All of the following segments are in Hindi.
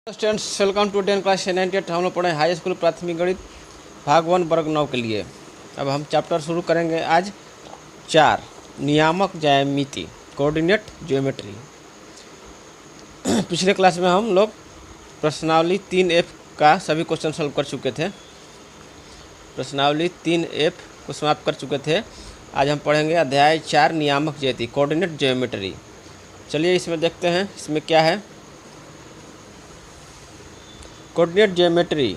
Students welcome to 10 class 98। हम लोग पढ़े हाई स्कूल प्राथमिक गणित भाग 1 वर्ग 9 के लिए। अब हम चैप्टर शुरू करेंगे आज 4 नियामक ज्यामिति कोऑर्डिनेट ज्योमेट्री। पिछले क्लास में हम लोग प्रश्नावली 3F का सभी क्वेश्चन सॉल्व कर चुके थे। प्रश्नावली 3F को समाप्त कर चुके थे। आज हम पढ़ेंगे अध्याय 4 नियामक ज्यामिति कोऑर्डिनेट ज्योमेट्री। चलिए इसमें देखते हैं इसमें क्या है। कोऑर्डिनेट ज्योमेट्री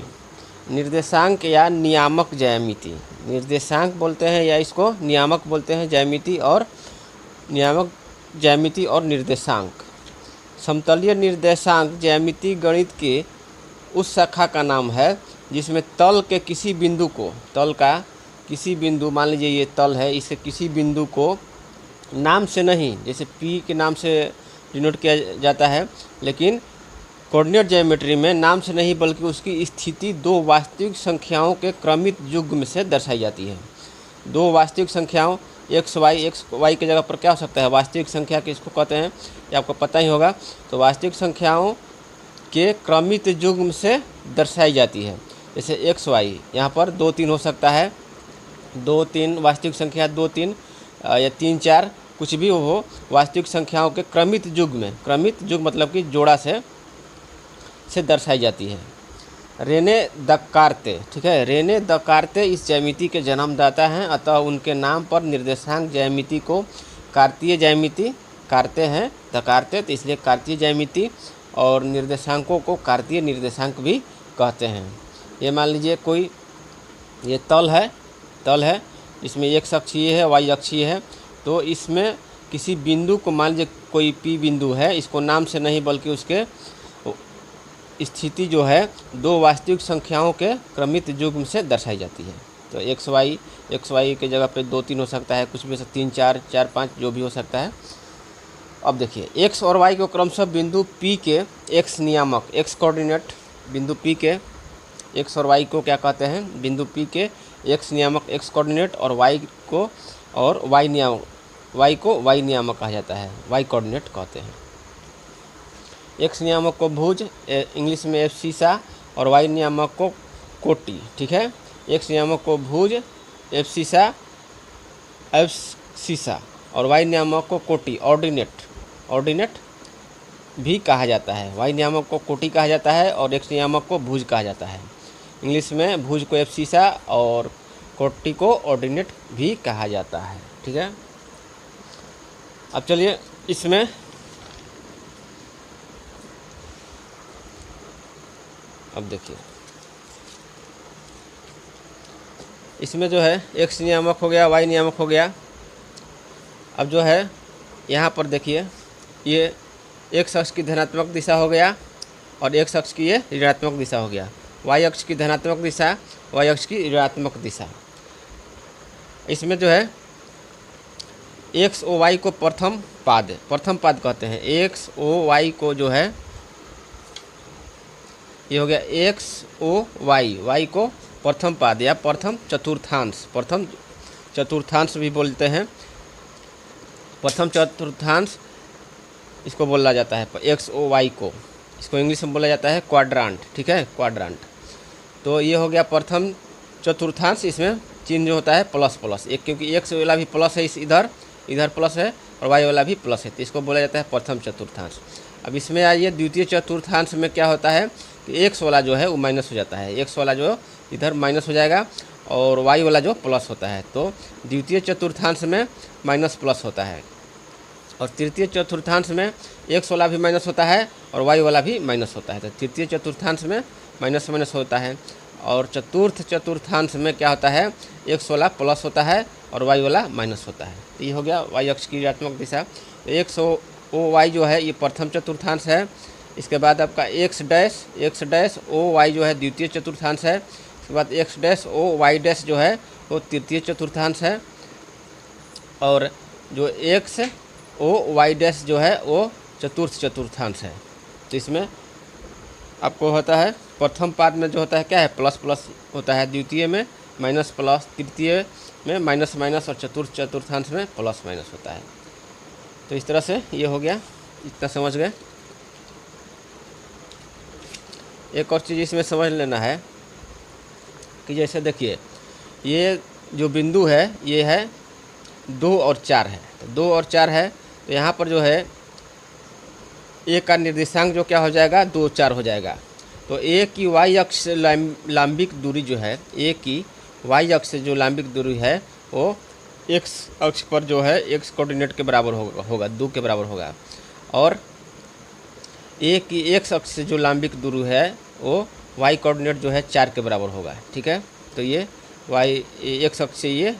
निर्देशांक या नियामक ज्यामिति। निर्देशांक बोलते हैं या इसको नियामक बोलते हैं। ज्यामिति और नियामक ज्यामिति और निर्देशांक। समतलीय निर्देशांक ज्यामिति गणित के उस शाखा का नाम है जिसमें तल के किसी बिंदु को, तल का किसी बिंदु, मान लीजिए ये तल है, इसे किसी बिंदु को नाम से नहीं, जैसे P के नाम से डिनोट किया जाता है, लेकिन कोऑर्डिनेट ज्योमेट्री में नाम से नहीं बल्कि उसकी स्थिति दो वास्तविक संख्याओं के क्रमित युग्म से दर्शाई जाती है। दो वास्तविक संख्याओं x y की जगह पर क्या हो सकता है, वास्तविक संख्या किसको कहते हैं ये आपको पता ही होगा। तो वास्तविक संख्याओं के क्रमित युग्म से दर्शाई जाती है। जैसे x y यहाँ पर 2 3 हो सकता है, 2 3 वास्तविक संख्या 2 3 या 3 4 कुछ भी हो, वास्तविक संख्याओं के क्रमित युग्म में, क्रमित युग्म मतलब कि जोड़ा से दर्शाई जाती है। रेने दकार्ते, ठीक है, रेने दकार्ते इस ज्यामिति के जन्मदाता हैं, अतः उनके नाम पर निर्देशांक ज्यामिति को कार्तीय ज्यामिति कहते हैं। दकार्ते तो इसलिए कार्तीय ज्यामिति और निर्देशांकों को कार्तीय निर्देशांक भी कहते हैं। ये मान लीजिए कोई ये तल है, इसमें x अक्षीय है, y अक्षीय है, तो इसमें किसी बिंदु को, मान लीजिए कोई P बिंदु है, इसको नाम से नहीं बल्कि उसके स्थिति जो है दो वास्तविक संख्याओं के क्रमित युग्म से दर्शाई जाती है। तो x y के जगह पे 2 3 हो सकता है, कुछ भी 3 4 4 5 जो भी हो सकता है। अब देखिए x और y को क्रमशः बिंदु P के x नियामक, x कोऑर्डिनेट बिंदु P के x और y को क्या कहते हैं, बिंदु P के x नियामक x कोऑर्डिनेट और y को y नियामक कहा जाता है, y कोऑर्डिनेट कहते हैं। x नियामक को भुज, इंग्लिश में एफ सीसा, और y नियामक को कोटि, ठीक है। x नियामक को भुज, एफ सीसा और y नियामक को कोटि, ऑर्डिनेट भी कहा जाता है। y नियामक को कोटि कहा जाता है और x नियामक को भुज कहा जाता है। इंग्लिश में भुज को एफ सीसा और कोटि को ऑर्डिनेट भी कहा जाता है, ठीक है। अब चलिए इसमें अब देखिए, इसमें जो है x नियामक हो गया, y नियामक हो गया। अब जो है यहाँ पर देखिए, ये x अक्ष की धनात्मक दिशा हो गया और x अक्ष की ये ऋणात्मक दिशा हो गया। y अक्ष की धनात्मक दिशा, y अक्ष की ऋणात्मक दिशा। इसमें जो है x ओ y को प्रथम पाद कहते हैं। x ओ y को जो है ये हो गया x ओ y को प्रथम पाद या प्रथम चतुर्थांश भी बोलते हैं। प्रथम चतुर्थांश इसको बोला जाता है x ओ y को, इसको इंग्लिश में बोला जाता है क्वाड्रांट, ठीक है, क्वाड्रांट। तो ये हो गया प्रथम चतुर्थांश। इसमें चिन्ह जो होता है प्लस एक, क्योंकि x वाला भी प्लस है, इधर प्लस है और y वाला भी प्लस है, तो इसको बोला जाता है प्रथम चतुर्थांश। अब इसमें आइए द्वितीय चतुर्थांश में क्या होता है कि x वाला जो है वो माइनस हो जाता है, x वाला जो इधर माइनस हो जाएगा और y वाला जो प्लस होता है, तो द्वितीय चतुर्थांश में माइनस प्लस होता है। और तृतीय चतुर्थांश में x वाला भी माइनस होता है और y वाला भी माइनस होता है, तो तृतीय चतुर्थांश में माइनस होता है। और चतुर्थ चतुर्थांश में क्या होता है, x वाला प्लस होता है और y वाला माइनस होता है। तो ये हो गया y अक्ष की ऋणात्मक दिशा। x ओ y जो है ये प्रथम चतुर्थांश है। इसके बाद आपका x डैश ओ y जो है द्वितीय चतुर्थांश है। इसके बाद x dash O y dash जो है वो तृतीय चतुर्थांश है। और जो x ओ y डैश जो है वो चतुर्थ चतुर्थांश है। तो इसमें आपको होता है प्रथम पाद में जो होता है क्या है, प्लस होता है, द्वितीय में माइनस प्लस, तृतीय में माइनस और चतुर्थ चतुर्थांश में प्लस माइनस होता है। तो इस तरह से ये हो गया, इतना समझ गए। एक और चीज़ इसमें समझ लेना है कि जैसे देखिए ये जो बिंदु है ये है 2 और 4 है, तो 2 और 4 है, तो यहाँ पर जो है ए का निर्देशांक जो क्या हो जाएगा 2 4 हो जाएगा। तो ए की वाई अक्ष से लांबिक दूरी जो है, ए की वाई अक्ष से जो लांबिक दूरी है वो एक्स अक्ष पर जो है एक्स कोऑर्डिनेट के बराबर होगा 2 के बराबर होगा, और ए की एक्स अक्ष से जो लांबिक दूरी है वो वाई कोऑर्डिनेट जो है 4 के बराबर होगा। ठीक है, तो ये वाई एक्स अक्ष से ये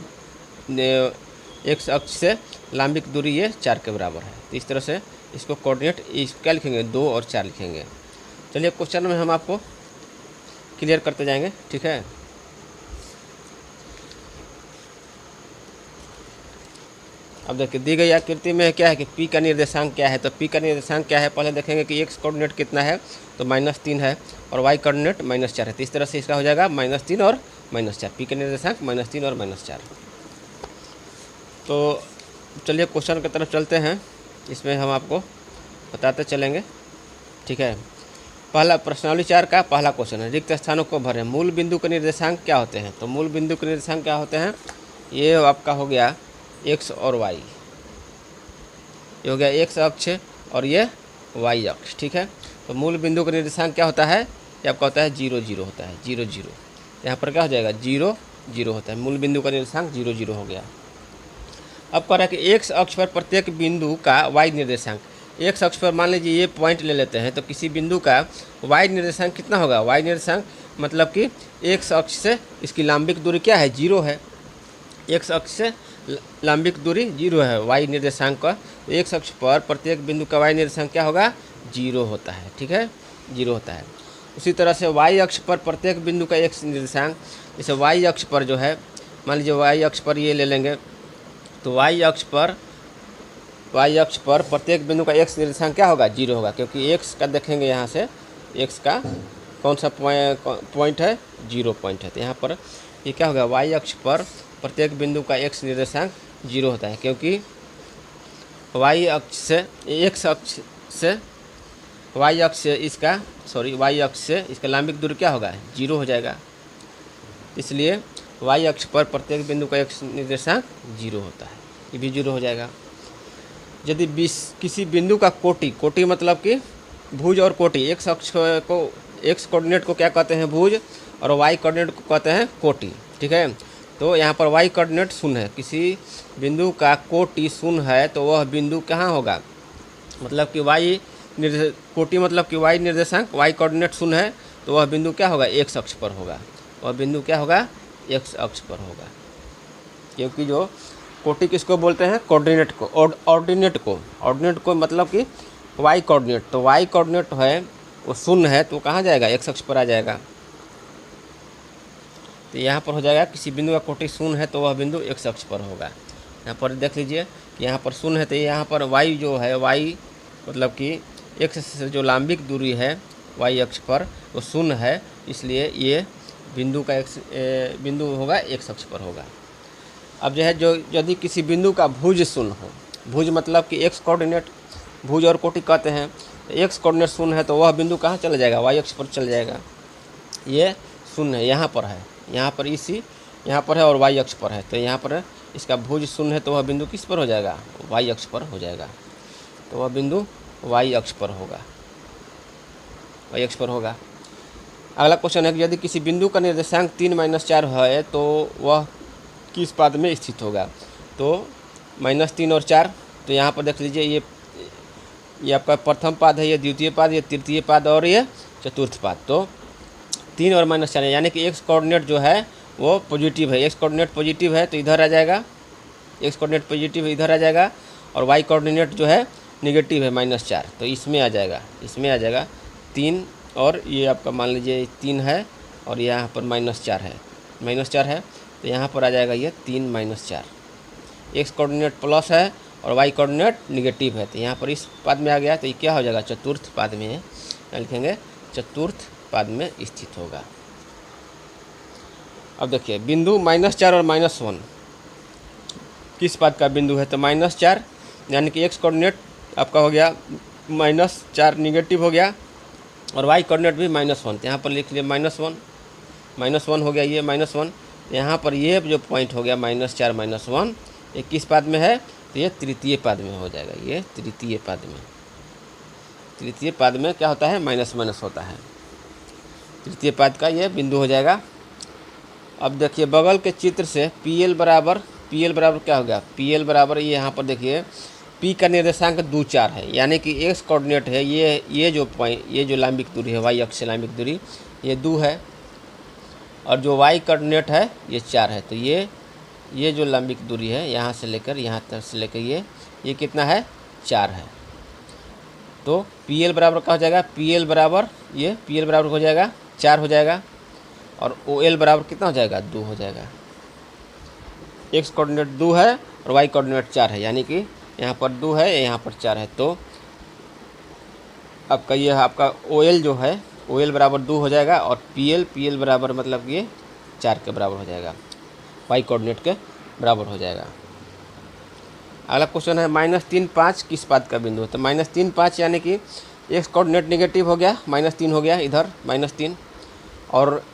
एक्स अक्ष से लांबिक दूरी ये 4 के बराबर है। तो इस तरह से इसको कोऑर्डिनेट क्या लिखेंगे 2 और 4 लिखेंगे। चलिए क्वेश्चन में हम आपको क्लियर करते जाएंगे। ठीक है, अब देखिए दी गई आकृति में क्या है कि P का निर्देशांक क्या है। तो P का निर्देशांक क्या है पहले देखेंगे कि x कोऑर्डिनेट कितना है, तो -3 है, और y कोऑर्डिनेट -4 है। तो इस तरह से इसका हो जाएगा -3 और -4। P का निर्देशांक -3 और -4। तो चलिए क्वेश्चन की तरफ चलते हैं, इसमें हम आपको बताते चलेंगे। ठीक है, पहला प्रश्नावली 4 का पहला क्वेश्चन है, रिक्त स्थानों को भरें। मूल बिंदु के निर्देशांक क्या होते हैं। तो मूल बिंदु के निर्देशांक क्या होते हैं, ये आपका हो गया x और y, ये हो गया x अक्ष और ये y अक्ष। ठीक है, तो मूल बिंदु का निर्देशांक क्या होता है, ये आपका होता है 0 0 होता है, 0 0। यहाँ पर क्या हो जाएगा 0 0 होता है, मूल बिंदु का निर्देशांक 0 0 हो गया। अब कह रहा है कि x अक्ष पर प्रत्येक बिंदु का y निर्देशांक, x अक्ष पर मान लीजिए ये पॉइंट ले लेते हैं, तो किसी बिंदु का y निर्देशांक कितना होगा। y निर्देशांक मतलब कि x अक्ष से इसकी लांबिक दूरी क्या है 0 है, x अक्ष से लांबिक दूरी 0 है y निर्देशांक का। तो x अक्ष पर प्रत्येक बिंदु का y निर्देशांक क्या होगा 0 होता है। ठीक है, 0 होता है। उसी तरह से y अक्ष पर प्रत्येक बिंदु का x निर्देशांक, जैसे y अक्ष पर जो है मान लीजिए y अक्ष पर ये ले लेंगे, तो y अक्ष पर प्रत्येक बिंदु का x निर्देशांक क्या होगा 0 होगा, क्योंकि x का देखेंगे यहाँ से x का कौन सा पॉइंट है 0 पॉइंट है। तो यहाँ पर ये क्या होगा y अक्ष पर प्रत्येक बिंदु का x निर्देशांक 0 होता है, क्योंकि y अक्ष से x अक्ष से y अक्ष से इसका लांबिक दूरी क्या होगा 0 हो जाएगा, इसलिए y अक्ष पर प्रत्येक बिंदु का x निर्देशांक 0 होता है, ये भी 0 हो जाएगा। यदि किसी बिंदु का कोटि मतलब कि भुज और कोटि, x अक्ष को x कोऑर्डिनेट को क्या कहते हैं भुज, और y कोऑर्डिनेट को कहते हैं कोटि। ठीक है, तो यहाँ पर y कोऑर्डिनेट 0 है, किसी बिंदु का कोटि 0 है तो वह बिंदु कहाँ होगा, मतलब कि कोटि मतलब कि y निर्देशांक y कोऑर्डिनेट 0 है तो वह बिंदु क्या होगा x अक्ष पर होगा, वह बिंदु क्या होगा x अक्ष पर होगा। क्योंकि जो कोटि किसको बोलते हैं कोऑर्डिनेट को, ऑर्डिनेट को मतलब कि y कोऑर्डिनेट, तो y कोऑर्डिनेट है वो 0 है तो कहाँ जाएगा x अक्ष पर आ जाएगा। तो यहाँ पर हो जाएगा किसी बिंदु का कोटि 0 है तो वह बिंदु x अक्ष पर होगा। यहाँ पर देख लीजिए कि यहाँ पर 0 है तो यहाँ पर y जो है y मतलब कि x से जो लांबिक दूरी है y अक्ष पर वो 0 है, इसलिए ये बिंदु का बिंदु होगा x अक्ष पर होगा। अब जो है यदि किसी बिंदु का भुज 0 हो, भुज मतलब कि x कोऑर्डिनेट, भुज और कोटि कहते हैं, x कोऑर्डिनेट 0 है तो वह बिंदु कहाँ चला जाएगा y अक्ष पर चल जाएगा। ये 0 है, यहाँ पर है, यहाँ पर इसी यहाँ पर है और y अक्ष पर है, तो यहाँ पर इसका भुज 0 है तो वह बिंदु किस पर हो जाएगा y अक्ष पर हो जाएगा, तो वह बिंदु y अक्ष पर होगा, y अक्ष पर होगा। अगला क्वेश्चन है कि यदि किसी बिंदु का निर्देशांक 3 - 4 है तो वह किस पाद में स्थित होगा। तो -3 और 4, तो यहाँ पर देख लीजिए ये आपका प्रथम पाद है, ये द्वितीय पाद, ये तृतीय पाद और ये चतुर्थ पाद। तो 3 और -4 यानी कि x कोऑर्डिनेट जो है वो पॉजिटिव है, x कोऑर्डिनेट पॉजिटिव है तो इधर आ जाएगा, x कोऑर्डिनेट पॉजिटिव इधर आ जाएगा, और y कोऑर्डिनेट जो है निगेटिव है -4 तो इसमें आ जाएगा 3, और ये आपका मान लीजिए 3 है और यहाँ पर -4 है तो यहाँ पर आ जाएगा ये 3 - 4। x कोऑर्डिनेट प्लस है और y कोऑर्डिनेट निगेटिव है, तो यहाँ पर इस पाद में आ गया तो ये क्या हो जाएगा चतुर्थ पाद में, यहाँ लिखेंगे चतुर्थ पाद में स्थित होगा। अब देखिए बिंदु -4 और -1 किस पाद का बिंदु है, तो -4 यानी कि x कोऑर्डिनेट आपका हो गया -4 निगेटिव हो गया, और वाई कोऑर्डिनेट भी -1। तो यहाँ पर लिख लिए -1 हो गया, ये -1। यहाँ पर ये जो पॉइंट हो गया -4 -1, ये किस पाद में है? तो ये तृतीय पाद में हो जाएगा। ये तृतीय पाद में क्या होता है? माइनस माइनस होता है। तृतीय पाद का ये बिंदु हो जाएगा। अब देखिए बगल के चित्र से PL बराबर क्या हो गया? PL बराबर ये यहाँ पर देखिए P का निर्देशांक 2 4 है, यानी कि x कोऑर्डिनेट है ये जो पॉइंट, ये जो लंबिक दूरी है y अक्ष से लंबिक दूरी ये 2 है, और जो y कोऑर्डिनेट है ये 4 है। तो ये जो लंबिक दूरी है यहाँ से लेकर यहाँ तक से लेकर ये कितना है? 4 है। तो PL बराबर क्या हो जाएगा? PL बराबर हो जाएगा 4 हो जाएगा, और OL बराबर कितना हो जाएगा? 2 हो जाएगा। x कोऑर्डिनेट 2 है और y कोऑर्डिनेट 4 है, यानी कि यहाँ पर 2 है, यहाँ पर 4 है। तो आपका OL जो है OL बराबर 2 हो जाएगा, और PL बराबर मतलब ये 4 के बराबर हो जाएगा, y कोऑर्डिनेट के बराबर हो जाएगा। अगला क्वेश्चन है -3 5 किस पाद का बिंदु है? तो -3 5 यानी कि x कोऑर्डिनेट नेगेटिव हो गया, -3 हो गया इधर -3, और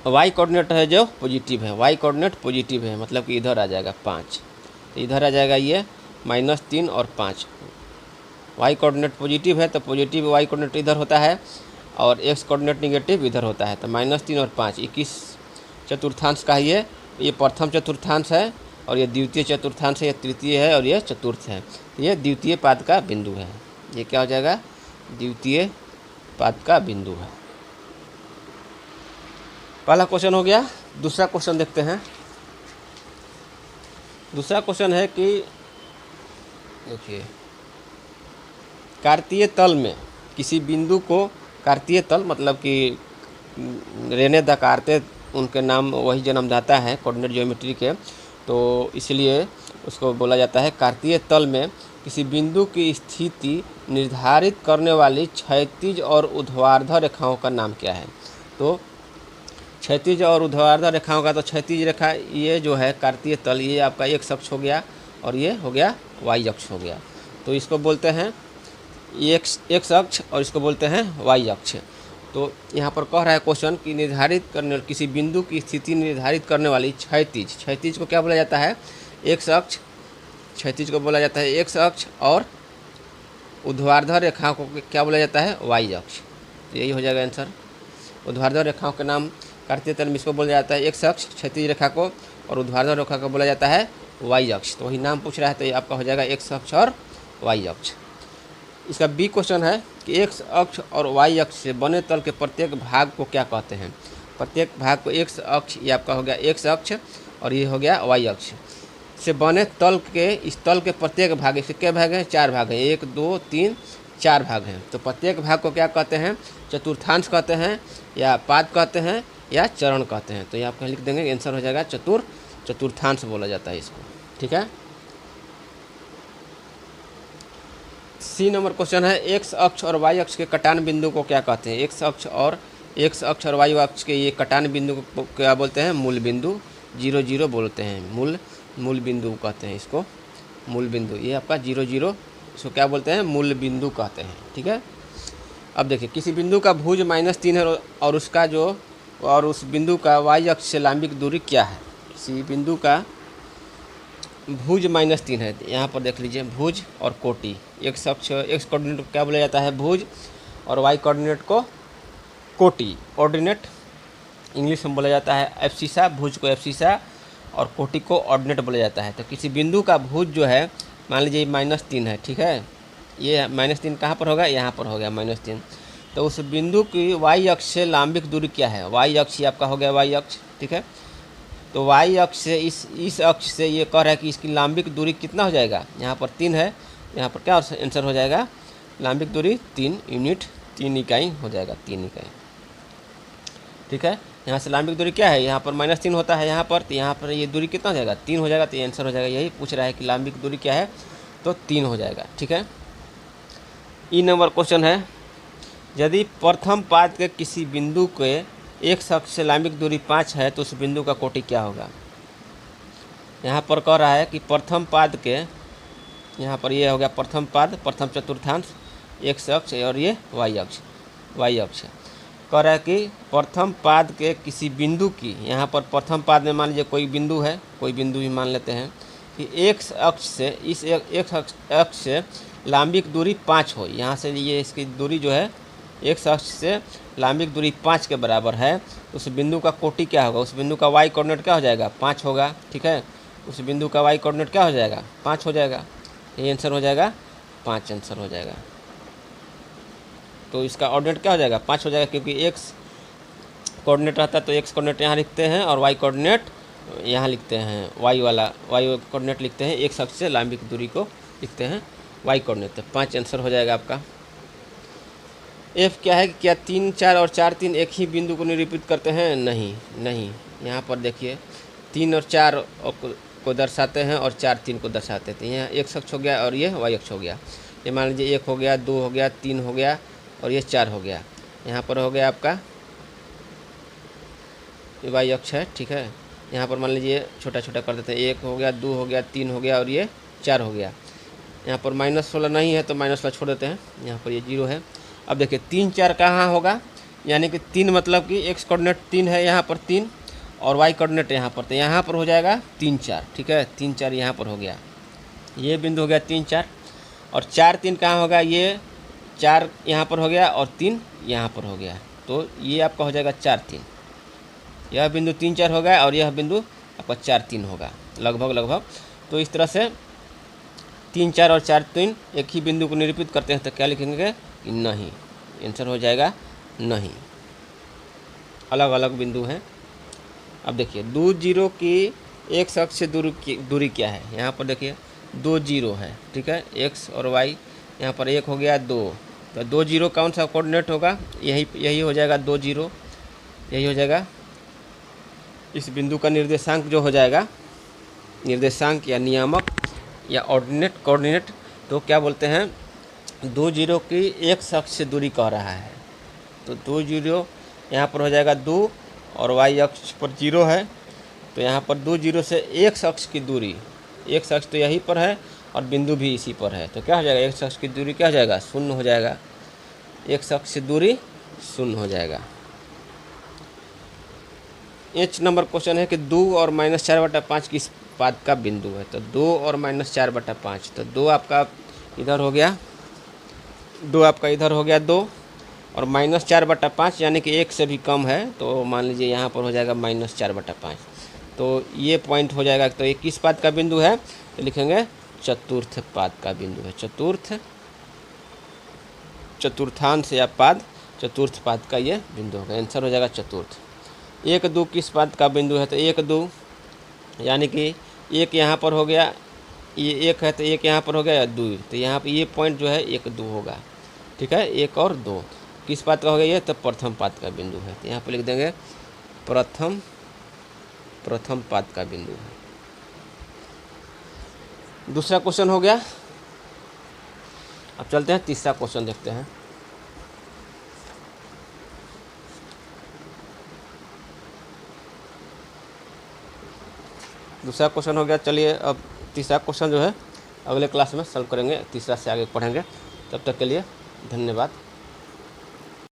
y कोऑर्डिनेट है जो पॉजिटिव है, y कोऑर्डिनेट पॉजिटिव है, मतलब कि इधर आ जाएगा 5। तो इधर आ जाएगा ये -3 और 5। y कोऑर्डिनेट पॉजिटिव है तो पॉजिटिव y कोऑर्डिनेट इधर होता है, और x कोऑर्डिनेट नेगेटिव इधर होता है। तो -3 और 5 ये किस चतुर्थांश का है? ये प्रथम चतुर्थांश है, और ये द्वितीय चतुर्थांश है, ये तृतीय है, और ये चतुर्थ है। ये द्वितीय पाद का बिंदु है। ये क्या हो जाएगा? द्वितीय पाद का बिंदु है। पहला क्वेश्चन हो गया। दूसरा क्वेश्चन देखते हैं। दूसरा क्वेश्चन है कि देखिए कार्तीय तल में किसी बिंदु को, कार्तीय तल मतलब कि रेने दकारते उनके नाम वही जन्मदाता है कोऑर्डिनेट ज्योमेट्री के, तो इसलिए उसको बोला जाता है कार्तीय तल में किसी बिंदु की स्थिति निर्धारित करने वाली क्षैतिज और ऊर्ध्वाधर रेखाओं का नाम क्या है? तो क्षैतिज और ऊर्ध्वाधर रेखाओं का, तो क्षैतिज रेखा ये जो है कार्तीय तल, ये आपका x अक्ष हो गया, और ये हो गया y अक्ष हो गया। तो इसको बोलते हैं x अक्ष, और इसको बोलते हैं y अक्ष। तो यहाँ पर कह रहा है क्वेश्चन कि निर्धारित करने, किसी बिंदु की स्थिति निर्धारित करने वाली क्षैतिज को क्या बोला जाता है? x अक्ष। क्षैतिज को बोला जाता है x अक्ष, और ऊर्ध्वाधर रेखाओं को क्या बोला जाता है? y अक्ष। तो यही हो जाएगा आंसर। ऊर्ध्वाधर रेखाओं के नाम कार्तीय तल में इसको बोला जाता है x अक्ष क्षैतिज रेखा को, और ऊर्ध्वाधर रेखा को बोला जाता है y अक्ष। तो वही नाम पूछ रहा है, तो ये आपका हो जाएगा x अक्ष और y अक्ष। इसका बी क्वेश्चन है कि x अक्ष और y अक्ष से बने तल के प्रत्येक भाग को क्या कहते हैं? प्रत्येक भाग को x अक्ष, ये आपका हो गया x अक्ष, और ये हो गया y अक्ष से बने तल के, इस तल के प्रत्येक भाग, इसके क्या भाग हैं? 4 भाग हैं, 1 2 3 4 भाग हैं। तो प्रत्येक भाग को क्या कहते हैं? चतुर्थांश कहते हैं, या पाद कहते हैं, या चरण कहते हैं। तो ये आप लिख देंगे, आंसर हो जाएगा चतुर्थांश बोला जाता है इसको। ठीक है। सी नंबर क्वेश्चन है x अक्ष और y अक्ष के कटान बिंदु को क्या कहते हैं? x अक्ष और y अक्ष के ये कटान बिंदु को क्या बोलते हैं? मूल बिंदु, 0 0 बोलते हैं। मूल बिंदु कहते हैं इसको, मूल बिंदु। ये आपका 0 0, इसको क्या बोलते हैं? मूल बिंदु कहते हैं। ठीक है। अब देखिए किसी बिंदु का भुज -3 है, और उस बिंदु का y अक्ष से लंबिक दूरी क्या है? किसी बिंदु का भुज -3 है, यहाँ पर देख लीजिए भुज और कोटि। x अक्ष, x कोऑर्डिनेट को क्या बोला जाता है? भुज, और y कोऑर्डिनेट को कोटि। ऑर्डिनेट इंग्लिश में बोला जाता है एब्सिसा, भुज को एब्सिसा, और कोटि को ऑर्डिनेट बोला जाता है। तो किसी बिंदु का भुज जो है, मान लीजिए -3 है, ठीक है, ये -3 कहाँ पर होगा? यहाँ पर हो गया -3। तो उस बिंदु की y अक्ष से लंबिक दूरी क्या है? y अक्ष ये आपका हो गया y अक्ष। ठीक है। तो y अक्ष से इस अक्ष से ये कह रहा है कि इसकी लंबिक दूरी कितना हो जाएगा? यहाँ पर 3 है, यहाँ पर क्या आंसर हो जाएगा? लंबिक दूरी 3 यूनिट, 3 इकाई हो जाएगा, 3 इकाई। ठीक है। यहाँ से लंबिक दूरी क्या है? यहाँ पर -3 होता है यहाँ पर, तो यहाँ पर ये दूरी कितना हो जाएगा? 3 हो जाएगा। तो ये आंसर हो जाएगा, यही पूछ रहा है कि लंबिक दूरी क्या है, तो 3 हो जाएगा। ठीक है। ई नंबर क्वेश्चन है, यदि प्रथम पाद के किसी बिंदु के x अक्ष से लंबिक दूरी 5 है तो उस बिंदु का कोटि क्या होगा? यहाँ पर कह रहा है कि प्रथम पाद के, यहाँ पर ये हो गया प्रथम पाद, प्रथम चतुर्थांश, एक्स अक्ष और ये वाई अक्ष है। कह रहा है कि प्रथम पाद के किसी बिंदु की, यहाँ पर प्रथम पाद में मान लीजिए कोई बिंदु है, कोई बिंदु भी मान लेते हैं कि एक्स अक्ष से इस एक्स अक्ष से लांबिक दूरी 5 हो। यहाँ से ये इसकी दूरी जो है एक्स अक्ष से लांबिक दूरी 5 के बराबर है। उस बिंदु का कोटि क्या होगा, उस बिंदु का वाई कोऑर्डिनेट क्या हो जाएगा, 5 होगा। ठीक है, उस बिंदु का वाई कोऑर्डिनेट क्या हो जाएगा, 5 हो जाएगा। ये आंसर हो जाएगा 5 आंसर हो जाएगा। तो इसका ऑर्डिनेट क्या हो जाएगा, 5 हो जाएगा, क्योंकि एक्स कोऑर्डिनेट रहता है तो एक्स कोऑर्डिनेट यहाँ लिखते हैं और वाई कोऑर्डिनेट यहाँ लिखते हैं, वाई कोऑर्डिनेट लिखते हैं, एक्स अक्ष से लांबिक दूरी को लिखते हैं वाई कोऑर्डिनेट। तो 5 आंसर हो जाएगा आपका। एफ क्या है कि क्या 3 4 और 4 3 एक ही बिंदु को निरूपित करते हैं? नहीं। यहाँ पर देखिए 3 और 4 को दर्शाते हैं और 4 3 को दर्शाते थे। यहाँ एक्स अक्ष हो गया और ये वाई अक्ष हो गया। ये मान लीजिए 1 हो गया, 2 हो गया, 3 हो गया और ये 4 हो गया। यहाँ पर हो गया आपका वाई अक्ष है। ठीक है, यहाँ पर मान लीजिए छोटा छोटा कर देते हैं, 1 हो गया, 2 हो गया, 3 हो गया और ये 4 हो गया। यहाँ पर -16 नहीं है तो -16 छोड़ देते हैं, यहाँ पर ये 0 है। अब देखिए 3 4 कहाँ होगा, यानी कि 3 मतलब कि एक्स कोऑर्डिनेट 3 है यहाँ पर 3 और वाई कोऑर्डिनेट यहाँ पर, तो यहाँ पर हो जाएगा 3 4। ठीक है, 3 4 यहाँ पर हो गया, ये बिंदु हो गया 3 4 और 4 3 कहाँ होगा, ये 4 यहाँ पर हो गया और 3 यहाँ पर हो गया। तो ये आपका हो जाएगा 4 3। यह बिंदु 3 4 होगा और यह बिंदु आपका 4 3 होगा लगभग। तो इस तरह से 3 4 और 4 3 एक ही बिंदु को निरूपित करते हैं। तो क्या लिखेंगे कि नहीं, आंसर हो जाएगा नहीं, अलग अलग बिंदु हैं। अब देखिए 2 0 की एक्स अक्ष से दूरी क्या है, यहाँ पर देखिए 2 0 है। ठीक है, एक्स और वाई, यहाँ पर 1 हो गया 2, तो 2 0 कौन सा कोऑर्डिनेट होगा, यही हो जाएगा 2 0, यही हो जाएगा। इस बिंदु का निर्देशांक जो हो जाएगा, निर्देशांक या नियामक या कोऑर्डिनेट तो क्या बोलते हैं, 2 0 की एक्स अक्ष से दूरी कह रहा है। तो 2 0 यहाँ पर हो जाएगा 2 और वाई अक्ष पर 0 है, तो यहाँ पर 2 0 से एक्स अक्ष की दूरी, एक्स अक्ष तो यहीं पर है और बिंदु भी इसी पर है, तो क्या हो जाएगा, एक्स अक्ष की दूरी क्या हो जाएगा, 0 हो जाएगा। एक्स अक्ष से दूरी 0 हो जाएगा। एच नंबर क्वेश्चन है कि 2 और -4/5 किस पाद का बिंदु है। तो 2 और -4/5, तो 2 आपका इधर हो गया, 2 आपका इधर हो गया 2 और -4/5 यानी कि 1 से भी कम है, तो मान लीजिए यहाँ पर हो जाएगा -4/5। तो ये पॉइंट हो जाएगा। तो ये किस पाद का बिंदु है, तो लिखेंगे चतुर्थ पाद का बिंदु है। चतुर्थांश या पाद, चतुर्थ पाद का ये बिंदु होगा, आंसर हो जाएगा चतुर्थ। 1 2 किस पाद का बिंदु है, तो 1 2 यानी कि 1 यहाँ पर हो गया, ये 1 है तो 1 यहाँ पर हो गया 2, तो यहाँ पर ये पॉइंट जो है 1 2 होगा। ठीक है, 1 और 2 किस पाद का हो गया, ये तो प्रथम पाद का बिंदु है, तो यहाँ पर लिख देंगे प्रथम पाद का बिंदु है। दूसरा क्वेश्चन हो गया। अब चलते हैं तीसरा क्वेश्चन देखते हैं। दूसरा क्वेश्चन हो गया। चलिए अब तीसरा क्वेश्चन जो है अगले क्लास में सॉल्व करेंगे, तीसरा से आगे पढ़ेंगे। तब तक के लिए धन्यवाद।